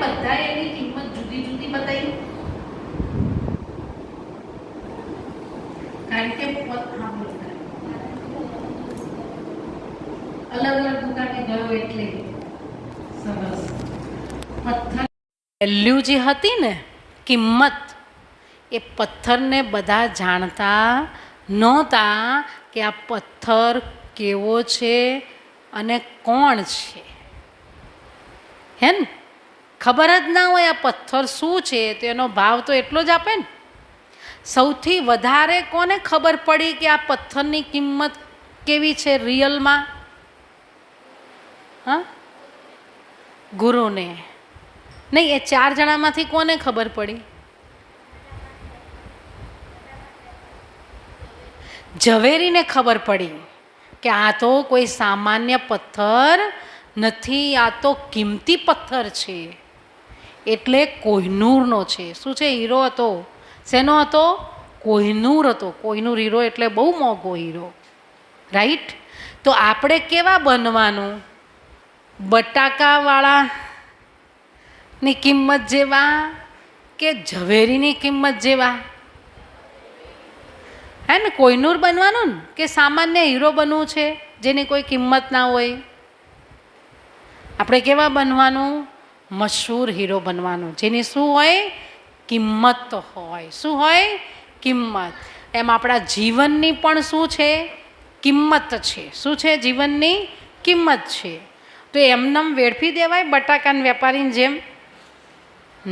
બધાએ એની કિંમત જુદી જુદી બતાવી, કારણ કે અલગ અલગ દુકાને ગયો એટલે સરસ પથ્થર વેલ્યુ જે હતી ને, કિંમત, એ પથ્થરને બધા જાણતા નહોતા કે આ પથ્થર કેવો છે અને કોણ છે. હે ને, ખબર જ ના હોય આ પથ્થર શું છે તો એનો ભાવ તો એટલો જ આપે ને. સૌથી વધારે કોને ખબર પડી કે આ પથ્થરની કિંમત કેવી છે રિયલમાં? હા, ગુરુને. નહીં, એ 4 જણામાંથી કોને ખબર પડી? ઝવેરીને ખબર પડી કે આ તો કોઈ સામાન્ય પથ્થર નથી, આ તો કિંમતી પથ્થર છે, એટલે કોહિનૂરનો છે. શું છે? હીરો હતો. શેનો હતો? કોહિનૂર હતો. કોહિનૂર હીરો એટલે બહુ મોંઘો હીરો, રાઈટ? તો આપણે કેવા બનવાનું? બટાકાવાળાની કિંમત જેવા કે ઝવેરીની કિંમત જેવા? હે ને, કોહિનૂર બનવાનું ને કે સામાન્ય હીરો બનવું છે જેની કોઈ કિંમત ના હોય? આપણે કેવા બનવાનું? મશહૂર હીરો બનવાનું, જેની શું હોય? કિંમત હોય. શું હોય? કિંમત. એમ આપણા જીવનની પણ શું છે? કિંમત છે. શું છે? જીવનની કિંમત છે. તો એમનેમ વેડફી દેવાય બટાકાના વેપારીની જેમ?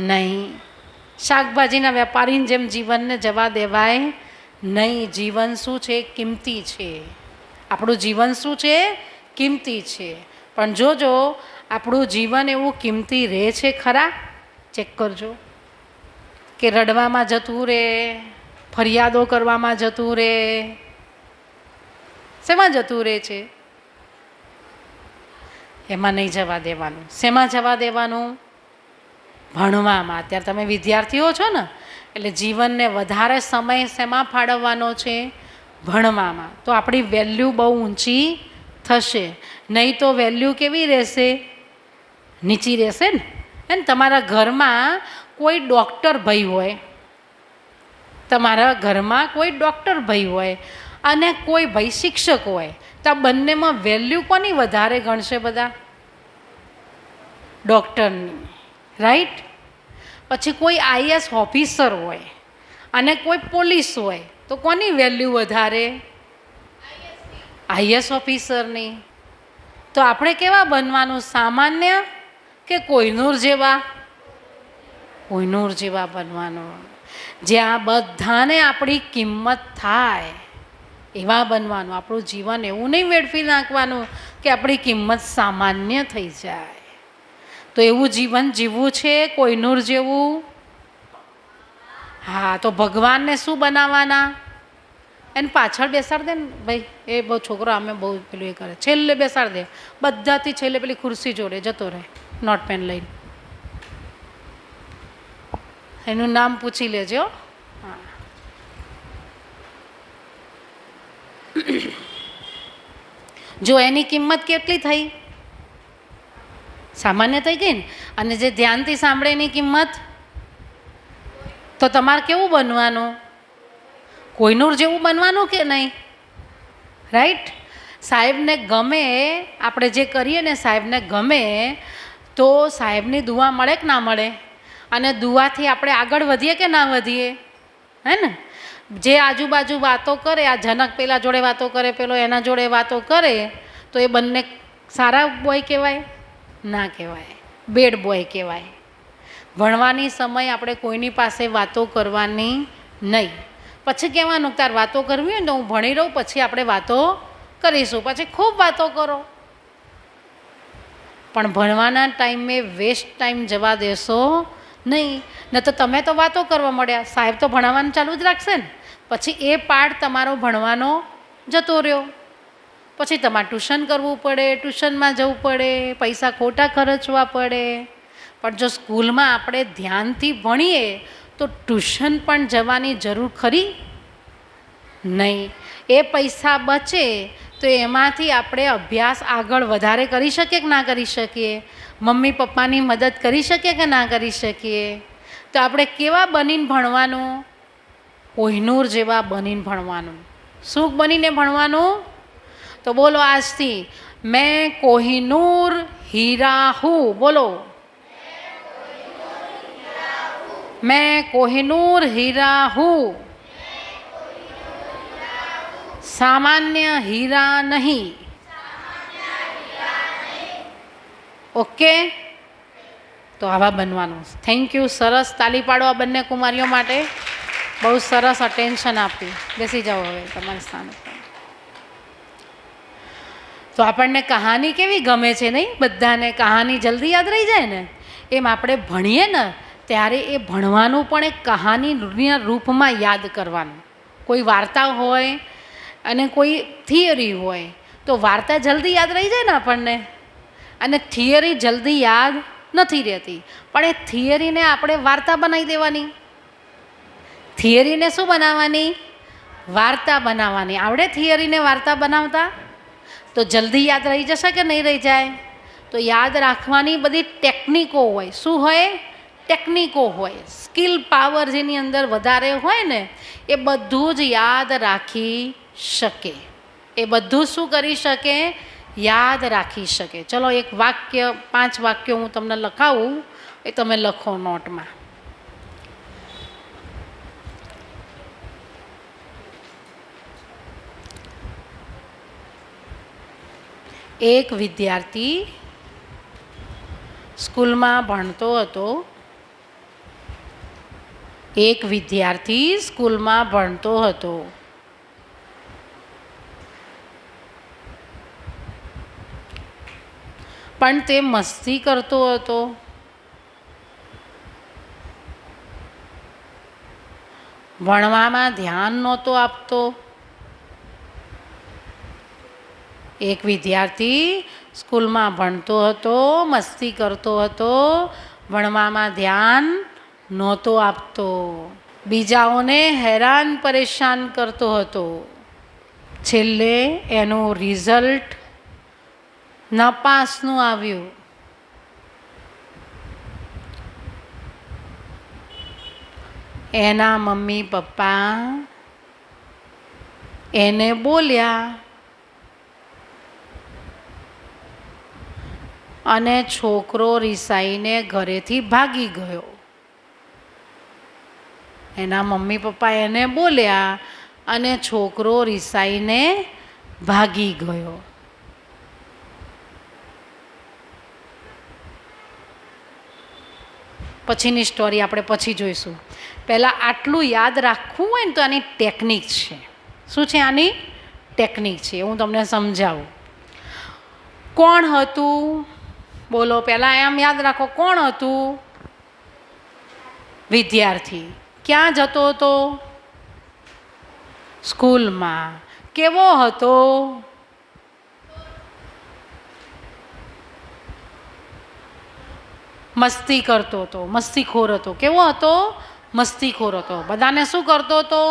નહીં. શાકભાજીના વેપારીની જેમ જીવનને જવા દેવાય નહીં. જીવન શું છે? કિંમતી છે. આપણું જીવન શું છે? કિંમતી છે. પણ જોજો, આપણું જીવન એવું કિંમતી રહે છે ખરા? ચેક કરજો. કે રડવામાં જતું રહે, ફરિયાદો કરવામાં જતું રહે, શેમાં જતું રહે છે? એમાં નહીં જવા દેવાનું. શેમાં જવા દેવાનું? ભણવામાં. અત્યારે તમે વિદ્યાર્થીઓ છો ને, એટલે જીવનને વધારે સમય શેમાં ફાળવવાનો છે? ભણવામાં. તો આપણી વેલ્યુ બહુ ઊંચી થશે. નહીં તો વેલ્યુ કેવી રહેશે? નીચી રહેશે ને. અને તમારા ઘરમાં કોઈ ડૉક્ટર ભાઈ હોય, તમારા ઘરમાં કોઈ ડૉક્ટર ભાઈ હોય અને કોઈ ભાઈ શિક્ષક હોય, તો આ બંનેમાં વેલ્યુ કોની વધારે ગણશે બધા? ડૉક્ટરની, રાઈટ? પછી કોઈ આઈએએસ ઓફિસર હોય અને કોઈ પોલીસ હોય, તો કોની વેલ્યુ વધારે? આઈએએસ ઓફિસરની. તો આપણે કેવા બનવાનું? સામાન્ય કે કોહિનૂર જેવા? કોહિનૂર જેવા બનવાનું. જ્યાં બધાને આપણી કિંમત થાય એવા બનવાનું. આપણું જીવન એવું નહીં વેડફી નાખવાનું કે આપણી કિંમત સામાન્ય થઈ જાય. તો એવું જીવન જીવવું છે કોહિનૂર જેવું? હા. તો ભગવાનને શું બનાવવાના? એને પાછળ બેસાડ દે ને ભાઈ. એ બહુ છોકરો અમે બહુ પેલું એ કરે, છેલ્લે બેસાડ દે. બધાથી છેલ્લે પેલી ખુરશી જોડે જતો રહે નોટ પેન લઈને. એનું નામ પૂછી લેજો. હા. જો એની કિંમત કેટલી થઈ? સામાન્ય થઈ ગઈ ને. અને જે ધ્યાનથી સાંભળે એની કિંમત? તો તમારે કેવું બનવાનું? કોહિનૂર જેવું બનવાનું કે નહીં? રાઈટ? સાહેબને ગમે, આપણે જે કરીએ ને સાહેબને ગમે, તો સાહેબની દુઆ મળે કે ના મળે? અને દુઆથી આપણે આગળ વધીએ કે ના વધીએ? હે ને? જે આજુબાજુ વાતો કરે, આ જનક પેલા જોડે વાતો કરે, પેલો એના જોડે વાતો કરે, તો એ બંને સારા બોય કહેવાય? ના કહેવાય, બેડ બોય કહેવાય. ભણવાની સમય આપણે કોઈની પાસે વાતો કરવાની નહીં. પછી કહેવાનું તાર વાતો કરવી હોય ને તો હું ભણી રહું, પછી આપણે વાતો કરીશું. પછી ખૂબ વાતો કરો, પણ ભણવાના ટાઈમે વેસ્ટ ટાઈમ જવા દેશો નહીં. ન તો તમે તો વાતો કરવા મળ્યા, સાહેબ તો ભણાવવાનું ચાલુ જ રાખશે ને. પછી એ પાર્ટ તમારો ભણવાનો જતો રહ્યો. પછી તમારે ટ્યુશન કરવું પડે, ટ્યુશનમાં જવું પડે, પૈસા ખોટા ખર્ચવા પડે. પણ જો સ્કૂલમાં આપણે ધ્યાનથી ભણીએ તો ટ્યુશન પણ જવાની જરૂર ખરી નહીં. એ પૈસા બચે તો એમાંથી આપણે અભ્યાસ આગળ વધારે કરી શકીએ કે ના કરી શકીએ? મમ્મી પપ્પાની મદદ કરી શકીએ કે ના કરી શકીએ? તો આપણે કેવા બનીને ભણવાનું? કોહિનૂર જેવા બનીને ભણવાનું. શું બનીને ભણવાનું? તો બોલો આજથી, મેં કોહિનૂર હીરા હું. બોલો, मैं कोहिनूर हीरा हूँ, सामान्य हीरा नहीं. ઓકે, તો આવા બનવાનું. Thank you. સરસ. તાલી પાડો આ બંને કુમારીઓ માટે. બહુ સરસ અટેન્શન આપ્યું. બેસી જાઓ હવે તમારા સ્થાન ઉપર. તો આપણને કહાની કેવી ગમે છે નહીં? બધાને કહાની જલ્દી યાદ રહી જાય ને. એમ આપણે ભણીએ ને ત્યારે એ ભણવાનું પણ એક કહાનીના રૂપમાં યાદ કરવાનું. કોઈ વાર્તા હોય અને કોઈ થિયરી હોય તો વાર્તા જલ્દી યાદ રહી જાય ને આપણને, અને થિયરી જલ્દી યાદ નથી રહેતી. પણ એ થિયરીને આપણે વાર્તા બનાવી દેવાની. થિયરીને શું બનાવવાની? વાર્તા બનાવવાની. આવડે થિયરીને વાર્તા બનાવતા? તો જલ્દી યાદ રહી જશે કે નહીં રહી જાય? તો યાદ રાખવાની બધી ટેકનિકો હોય. શું હોય? ટેકનિકો હોય. સ્કિલ પાવર જેની અંદર વધારે હોય ને એ બધું જ યાદ રાખી શકે. એ બધું શું કરી શકે? યાદ રાખી શકે. ચલો એક વાક્ય, 5 વાક્યો હું તમને લખાવું, એ તમે લખો નોટમાં. એક વિદ્યાર્થી સ્કૂલમાં ભણતો હતો. એક વિદ્યાર્થી સ્કૂલમાં ભણતો હતો. પણ તે મસ્તી કરતો હતો. ભણવામાં ધ્યાન નહોતો આપતો. એક વિદ્યાર્થી સ્કૂલમાં ભણતો હતો, મસ્તી કરતો હતો, ભણવામાં ધ્યાન નહોતો આપતો, બીજાઓને હેરાન પરેશાન કરતો હતો. છેલ્લે એનું રિઝલ્ટ નાપાસનું આવ્યું. એના મમ્મી પપ્પા એને બોલ્યા અને છોકરો રિસાઈને ઘરેથી ભાગી ગયો. એના મમ્મી પપ્પા એને બોલ્યા અને છોકરો રિસાઈને ભાગી ગયો. પછીની સ્ટોરી આપણે પછી જોઈશું. પહેલાં આટલું યાદ રાખવું હોય ને તો આની ટેકનિક છે. શું છે આની? ટેકનિક છે. હું તમને સમજાવું. કોણ હતું? બોલો પહેલાં એમ યાદ રાખો. કોણ હતું? વિદ્યાર્થી. ક્યાં જતો હતો? સ્કૂલમાં. કેવો હતો? મસ્તી કરતો હતો, મસ્તીખોર હતો. કેવો હતો? મસ્તીખોર હતો. બધાને શું કરતો હતો?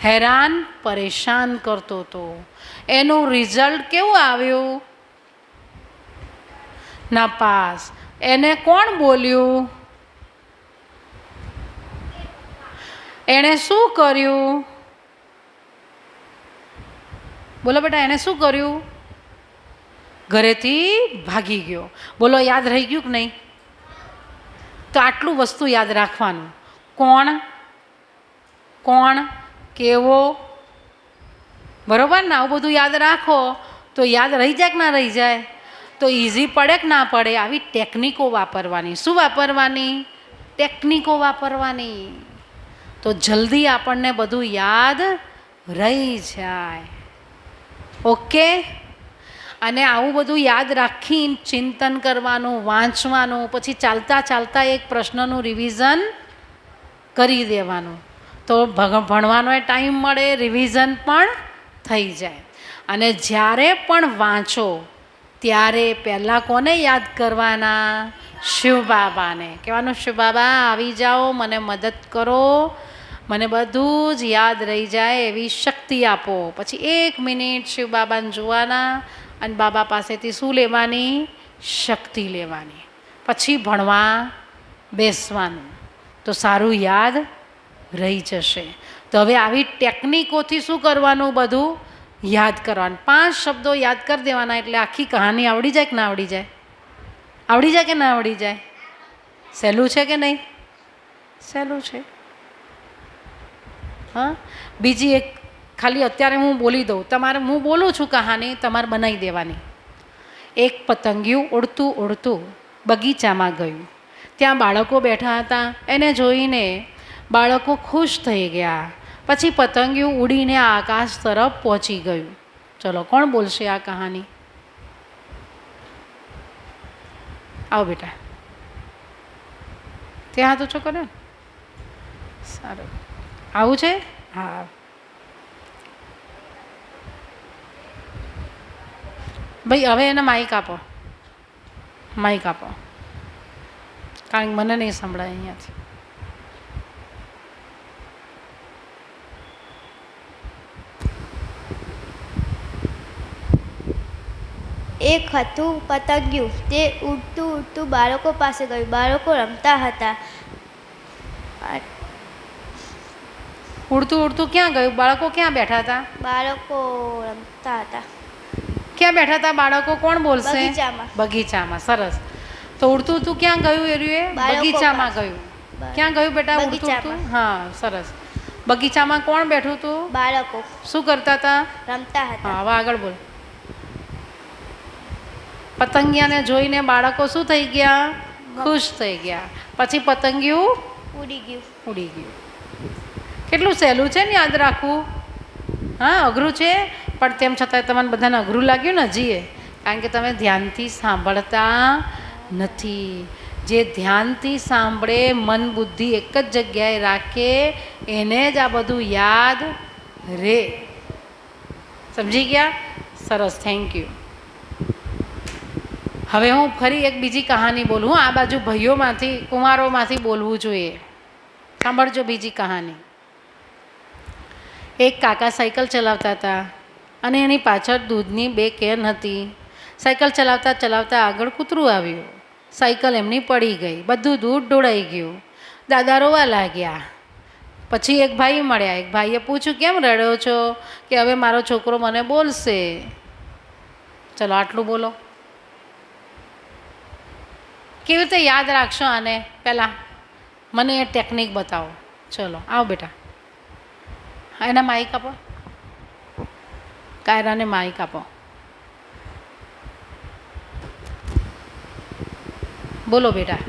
હેરાન પરેશાન કરતો હતો. એનું રિઝલ્ટ કેવું આવ્યું? નાપાસ. એને કોણ બોલ્યું? એણે શું કર્યું? બોલો બેટા, એણે શું કર્યું? ઘરેથી ભાગી ગયો. બોલો યાદ રહી ગયું કે નહીં? તો આટલું વસ્તુ યાદ રાખવાનું. કોણ, કોણ, કેવો, બરોબર ને? આવું બધું યાદ રાખો તો યાદ રહી જાય કે ના રહી જાય? તો ઇઝી પડે કે ના પડે? આવી ટેકનિકો વાપરવાની. શું વાપરવાની? ટેકનિકો વાપરવાની. તો જલ્દી આપણને બધું યાદ રહી જાય. ઓકે? અને આવું બધું યાદ રાખીને ચિંતન કરવાનું, વાંચવાનું, પછી ચાલતા ચાલતા એક પ્રશ્નનું રિવિઝન કરી દેવાનું. તો ભણવાનો ટાઈમ મળે, રિવિઝન પણ થઈ જાય. અને જ્યારે પણ વાંચો ત્યારે પહેલાં કોને યાદ કરવાના? શિવ બાબાને કહેવાનું, શિવ બાબા આવી જાઓ, મને મદદ કરો, મને બધું જ યાદ રહી જાય એવી શક્તિ આપો. પછી 1 મિનિટ શિવ બાબાને જોવાના અને બાબા પાસેથી શું લેવાની? શક્તિ લેવાની. પછી ભણવા બેસવાનું તો સારું યાદ રહી જશે. તો હવે આવી ટેકનિકોથી શું કરવાનું? બધું યાદ કરવાનું. 5 શબ્દો યાદ કરી દેવાના એટલે આખી કહાની આવડી જાય કે ના આવડી જાય? આવડી જાય કે ના આવડી જાય? સહેલું છે કે નહીં? સહેલું છે. હા, બીજી એક ખાલી અત્યારે હું બોલી દઉં. તમારે હું બોલું છું કહાની, તમારે બનાવી દેવાની. એક પતંગિયું ઉડતું ઉડતું બગીચામાં ગયું. ત્યાં બાળકો બેઠા હતા. એને જોઈને બાળકો ખુશ થઈ ગયા. પછી પતંગિયું ઉડીને આકાશ તરફ પહોંચી ગયું. ચલો, કોણ બોલશે આ કહાની? આવો બેટા, ત્યાં તો છોકરો ને સારું આવું છે. હા, ભાઈ હવે એને માઇક આપો, માઇક આપો, કારણ કે મને નહીં સંભળાય અહીંયાથી. એક હતું પતંગિયું. તે ઉડતું ઉડતું બાળકો પાસે ગયું. બાળકો રમતા હતા. ઉડતું ઉડતું ક્યાં ગયું? બાળકો ક્યાં બેઠા હતા? બાળકો રમતા હતા. ક્યાં બેઠા હતા બાળકો? કોણ બોલશે? બગીચામાં. બગીચામાં. સરસ. તો ઉડતું ઉડતું ક્યાં ગયું? એર્યું બગીચામાં ગયું. ક્યાં ગયું બેટા? ઉડતું ઉડતું. હા, સરસ. બગીચામાં કોણ બેઠું હતું? બાળકો. શું કરતા હતા? રમતા હતા. હા, હવે આગળ બોલ. પતંગિયાને જોઈને બાળકો શું થઈ ગયા? ખુશ થઈ ગયા. પછી પતંગિયું ઉડી ગયું. ઉડી ગયું. કેટલું સહેલું છે ને યાદ રાખવું. હા, અઘરું છે પણ તેમ છતાં તમને બધાને અઘરું લાગ્યું ને હજી? કારણ કે તમે ધ્યાનથી સાંભળતા નથી. જે ધ્યાનથી સાંભળે, મન બુદ્ધિ એક જ જગ્યાએ રાખે, એને જ આ બધું યાદ રહે. સમજી ગયા? સરસ, થેન્ક યુ. હવે હું ફરી એક બીજી કહાની બોલું. આ બાજુ ભાઈઓમાંથી, કુમારોમાંથી બોલવું જોઈએ. સાંભળજો બીજી કહાની. એક કાકા સાયકલ ચલાવતા હતા અને એની પાછળ દૂધની 2 કેન હતી. સાયકલ ચલાવતા ચલાવતા આગળ કૂતરું આવ્યું. સાયકલ એમની પડી ગઈ. બધું દૂધ ઢોળાઈ ગયું. દાદા રોવા લાગ્યા. પછી એક ભાઈ મળ્યા. એક ભાઈએ પૂછ્યું, કેમ રડ્યો છો? કે હવે મારો છોકરો મને બોલશે. ચલો, આટલું બોલો. કેવી રીતે યાદ રાખશો આને? પહેલાં મને એ ટેકનિક બતાવો. ચલો, આવો બેટા. હા, એના માઇક આપો. કાયરાને માઇક આપો. બોલો બેટા.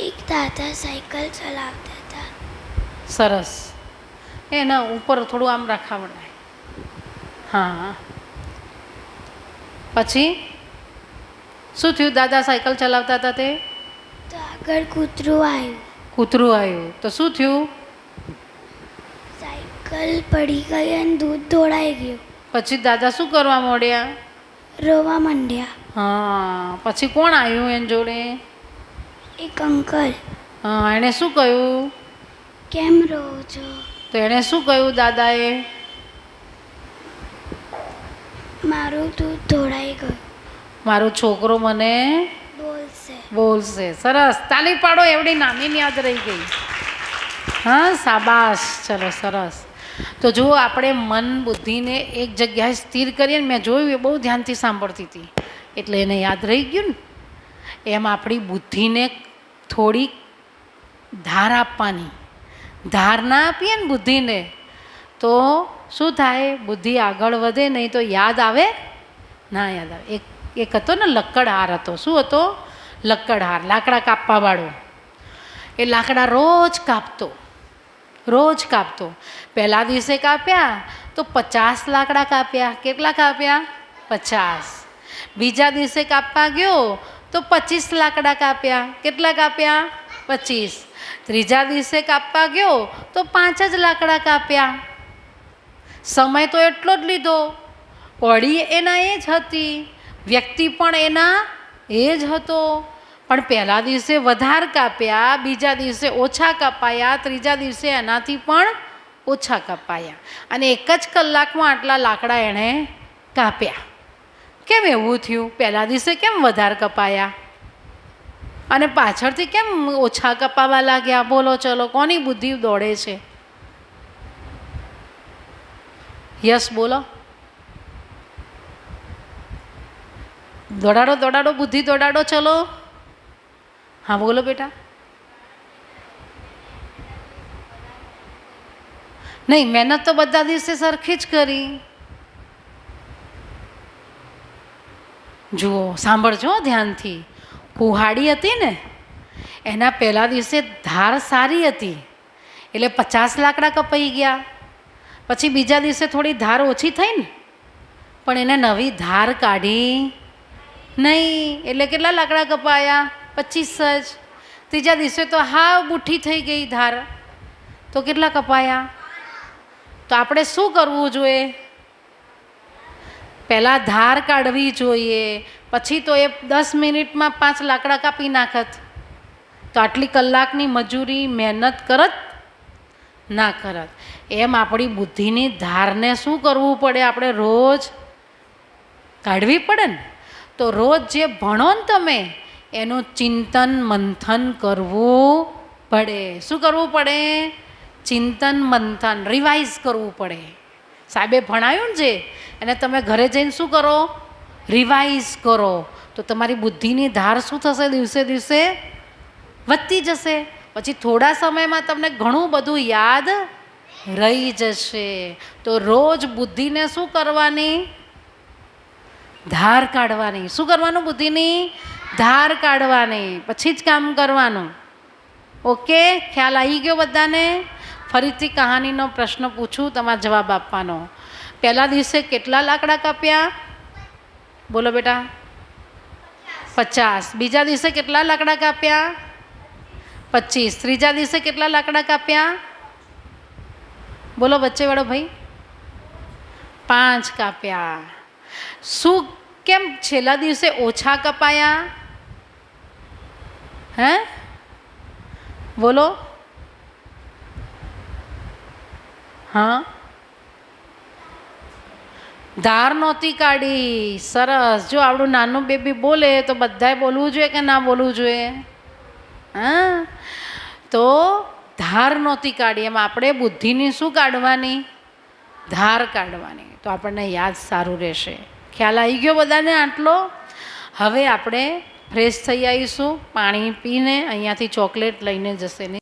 એક દાદા સાયકલ ચલાવતા હતા. સરસ. એના ઉપર થોડું આમ રાખાવડાય. હા. પછી શું થયું? દાદા સાયકલ ચલાવતા હતા તે તો આગળ કૂતરું આવ્યું. કૂતરું આવ્યું તો શું થયું? સાયકલ પડી ગઈ અને દૂધ ઢોળાઈ ગયું. પછી દાદા શું કરવા માંડ્યા? રોવા માંડ્યા. હા. પછી કોણ આવ્યું એની જોડે? એક અંકલ. હા. એણે શું કહ્યું? કેમ રો છો? તો એણે શું કહ્યું દાદાએ? મારું દૂધ ઢોળાઈ ગયું. મારો છોકરો મને બોલશે. બોલશે. સરસ, તાલી પાડો. એવડી નાની યાદ રહી ગઈ. હા, શાબાશ. ચલો, સરસ. તો જો આપણે મન બુદ્ધિને એક જગ્યાએ સ્થિર કરીએ ને, મેં જોયું એ બહુ ધ્યાનથી સાંભળતી હતી એટલે એને યાદ રહી ગયું ને. એમ આપણી બુદ્ધિને થોડીક ધાર આપવાની. ધાર ના આપીએ ને બુદ્ધિને તો શું થાય? બુદ્ધિ આગળ વધે નહીં તો યાદ આવે ના યાદ આવે. એક હતો ને લક્કડહાર હતો. શું હતો? લક્કડહાર, લાકડા કાપવાવાળો. એ લાકડા રોજ કાપતો, રોજ કાપતો. પહેલા દિવસે કાપ્યા તો 50 લાકડા કાપ્યા. કેટલા કાપ્યા? 50. બીજા દિવસે કાપવા ગયો તો 25 લાકડા કાપ્યા. કેટલા કાપ્યા? 25. ત્રીજા દિવસે કાપવા ગયો તો 5 જ લાકડા કાપ્યા. સમય તો એટલો જ લીધો. પડી એના એ જ હતી, વ્યક્તિ પણ એના એ જ હતો. પણ પહેલા દિવસે વધારે કાપ્યા, બીજા દિવસે ઓછા કપાયા, ત્રીજા દિવસે એનાથી પણ ઓછા કપાયા અને એક જ કલાકમાં આટલા લાકડા એણે કાપ્યા. કેમ એવું થયું? પહેલા દિવસે કેમ વધારે કપાયા અને પાછળથી કેમ ઓછા કપાવા લાગ્યા? બોલો ચલો, કોની બુદ્ધિ દોડે છે? યસ બોલો. દોડાડો દોડાડો, બુદ્ધિ દોડાડો, ચલો. હા બોલો બેટા. નહીં, મહેનત તો બધા દિવસે સરખી જ કરી. જુઓ, સાંભળજો ધ્યાનથી. કુહાડી હતી ને, એના પહેલા દિવસે ધાર સારી હતી એટલે 50 લાકડા કપાઈ ગયા. પછી બીજા દિવસે થોડી ધાર ઓછી થઈ ને, પણ એને નવી ધાર કાઢી નહીં એટલે કેટલા લાકડા કપાયા? 25 જ. ત્રીજા દિવસે તો હાવ બુઠ્ઠી થઈ ગઈ ધાર, તો કેટલા કપાયા? તો આપણે શું કરવું જોઈએ? પહેલાં ધાર કાઢવી જોઈએ, પછી તો એ 10 મિનિટમાં 5 લાકડા કાપી નાખત, તો આટલી કલાકની મજૂરી મહેનત કરત ના કરત. એમ આપણી બુદ્ધિની ધારને શું કરવું પડે? આપણે રોજ કાઢવી પડે ને. તો રોજ જે ભણો ને તમે, એનું ચિંતન મંથન કરવું પડે. શું કરવું પડે? ચિંતન મંથન, રિવાઇઝ કરવું પડે. સાહેબે ભણાવ્યું ને જે, એને તમે ઘરે જઈને શું કરો? રિવાઇઝ કરો. તો તમારી બુદ્ધિની ધાર શું થશે? દિવસે દિવસે વધતી જશે. પછી થોડા સમયમાં તમને ઘણું બધું યાદ રહી જશે. તો રોજ બુદ્ધિને શું કરવાની? ધાર કાઢવાની. શું કરવાનું? બુદ્ધિની ધાર કાઢવાની, પછી જ કામ કરવાનું. ઓકે, ખ્યાલ આવી ગયો બધાને? ફરીથી કહાનીનો પ્રશ્ન પૂછું, તમારે જવાબ આપવાનો. પહેલા દિવસે કેટલા લાકડા કાપ્યા? બોલો બેટા. 50. બીજા દિવસે કેટલા લાકડા કાપ્યા? 25. ત્રીજા દિવસે કેટલા લાકડા કાપ્યા? બોલો વચ્ચેવાળો ભાઈ. 5 કાપ્યા. શું કેમ છેલ્લા દિવસે ઓછા કપાયા? હે બોલો. હા, ધાર નહોતી કાઢી. સરસ. જો આપણું નાનું બેબી બોલે તો બધાએ બોલવું જોઈએ કે ના બોલવું જોઈએ? હા, તો ધાર નહોતી કાઢી. એમ આપણે બુદ્ધિની શું કાઢવાની? ધાર કાઢવાની. તો આપણને યાદ સારું રહેશે. ખ્યાલ આવી ગયો બધાને આટલો? હવે આપણે ફ્રેશ થઈ આવીશું, પાણી પીને. અહીંયાથી ચોકલેટ લઈને જશે ને.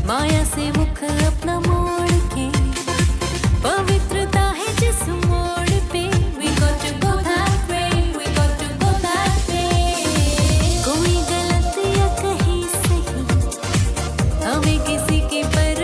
माया से मुख अपना मोड़ के, पवित्रता है जिस मोड़ पे, we got to go that way, we got to go that way. कोई गलत या कहीं सही, हमें किसी की पर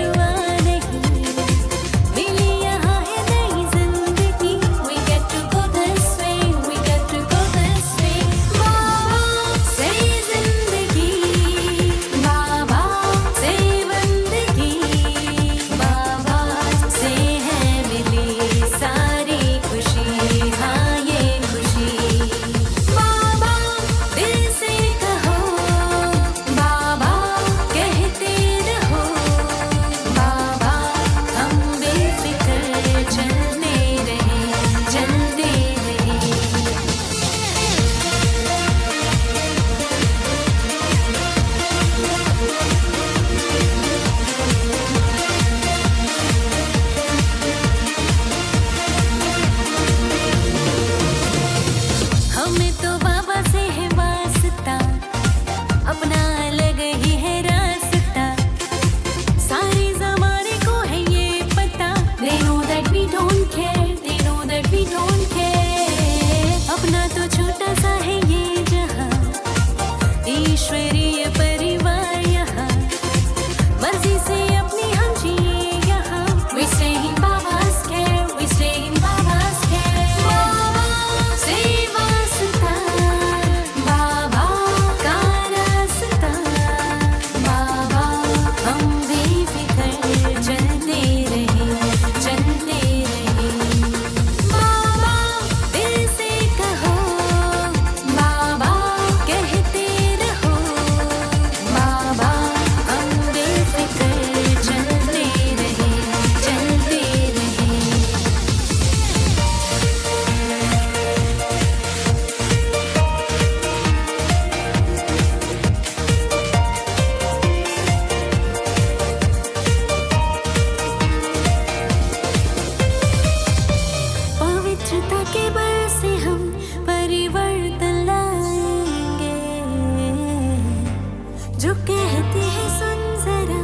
कहते हैं सुन जरा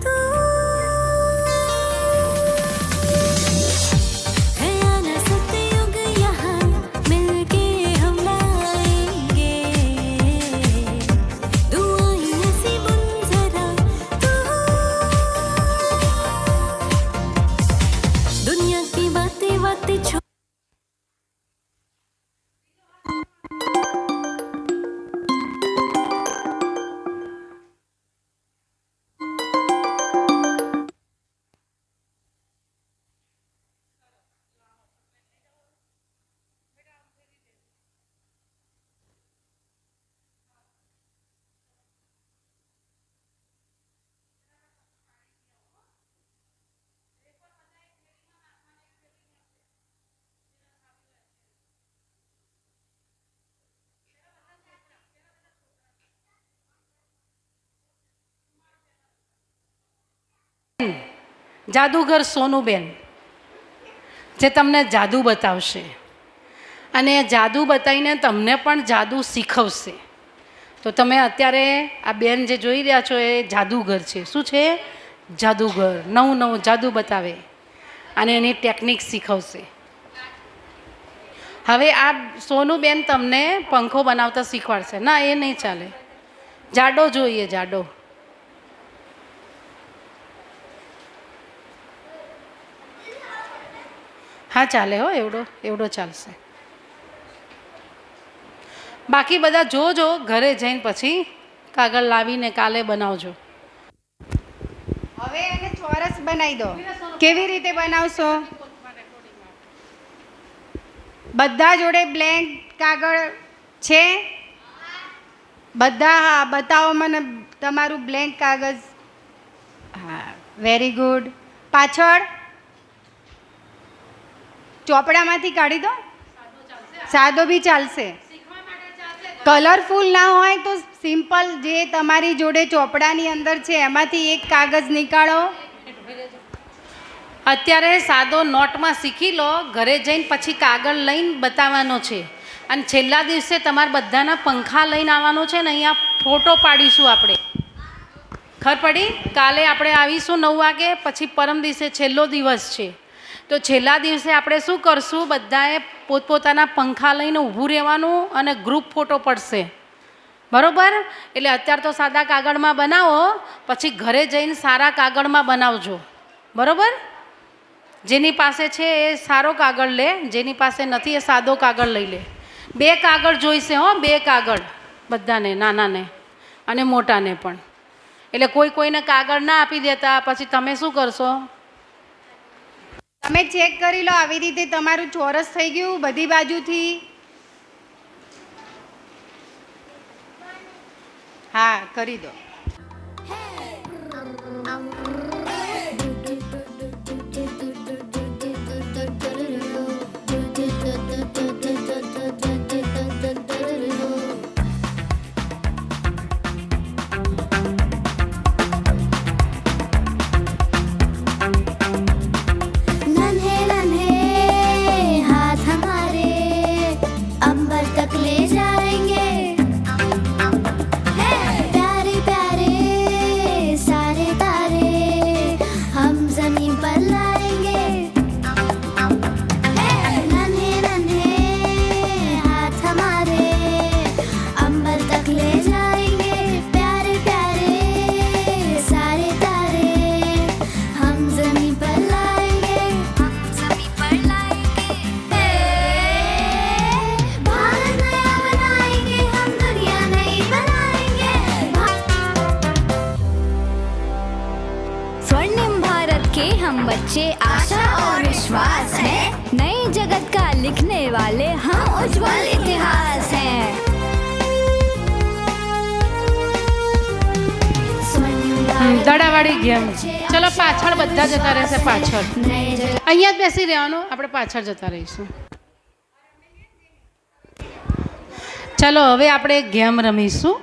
तू है आना सतयुग यहाँ मिलके हम लाएंगे दुआएं ऐसी बुन जरा तू दुनिया की बातें बातें छोड़ જાદુગર સોનુબેન જે તમને જાદુ બતાવશે અને એ જાદુ બતાવીને તમને પણ જાદુ શીખવશે. તો તમે અત્યારે આ બેન જે જોઈ રહ્યા છો એ જાદુગર છે. શું છે? જાદુગર. નવું નવું જાદુ બતાવે અને એની ટેકનિક શીખવશે. હવે આ સોનુબેન તમને પંખો બનાવતા શીખવાડશે. ના, એ નહીં ચાલે. જાડો જોઈએ, જાડો. હા ચાલે હો, એવડો ચાલશે. બાકી બધા જોજો, ઘરે જઈને પછી કાગળ લાવીને કાલે બનાવજો. હવે એને ચોરસ બનાવી દો. કેવી રીતે બનાવશો? બધા જોડે બ્લેન્ક કાગળ છે? બધા? હા, બતાવો મને તમારું બ્લેન્ક કાગળ. હા, વેરી ગુડ. પાછળ ચોપડામાંથી કાઢી દો. સાદો બી ચાલશે. કલરફુલ ના હોય તો સિમ્પલ જે તમારી જોડે ચોપડાની અંદર છે એમાંથી એક કાગળ નીકાળો. અત્યારે સાદો નોટમાં શીખી લો, ઘરે જઈને પછી કાગળ લઈને બતાવવાનો છે. અને છેલ્લા દિવસે તમારા બધાના પંખા લઈને આવવાનો છે ને, અહીંયા ફોટો પાડીશું આપણે. ખબર પડી? કાલે આપણે આવીશું 9 વાગે, પછી પરમ દિવસે છેલ્લો દિવસ છે. તો છેલ્લા દિવસે આપણે શું કરશું? બધાએ પોતપોતાના પંખા લઈને ઊભું રહેવાનું અને ગ્રુપ ફોટો પડશે. બરાબર? એટલે અત્યારે તો સાદા કાગળમાં બનાવો, પછી ઘરે જઈને સારા કાગળમાં બનાવજો. બરાબર? જેની પાસે છે એ સારો કાગળ લે, જેની પાસે નથી એ સાદો કાગળ લઈ લે. 2 કાગળ જોઈશે હો, 2 કાગળ બધાને, નાનાને અને મોટાને પણ. એટલે કોઈને કાગળ ના આપી દેતા, પછી તમે શું કરશો? તમે ચેક કરી લો આવી રીતે તમારું ચોરસ થઈ ગયું બધી બાજુથી. હા, કરી દો. नन्हे नन्हे हाथ हमारे अंबर तक ले जाएंगे प्यारे प्यारे सारे तारे हम जमीन पर लाएंगे नन्हे नन्हे हाथ हमारे अंबर तक ले जाएंगे प्यारे प्यारे सारे तारे हम जमीन पर लाएंगे भारत नया बनाएंगे हम दुनिया नई बनाएंगे स्वर्णिम भारत के हम बच्चे आशा और विश्वास है नए जगत का लिखने वाले हम उज्जवल इतिहास हैं स्वर्णिम भारत દડાવાળી ગેમ. ચલો પાછળ બધા જતા રહેશે. પાછળ नए जगत અહીંયા જ બેસી રહેવાનું, આપણે પાછળ જતા રહીશું. ચલો હવે આપણે ગેમ રમીશું.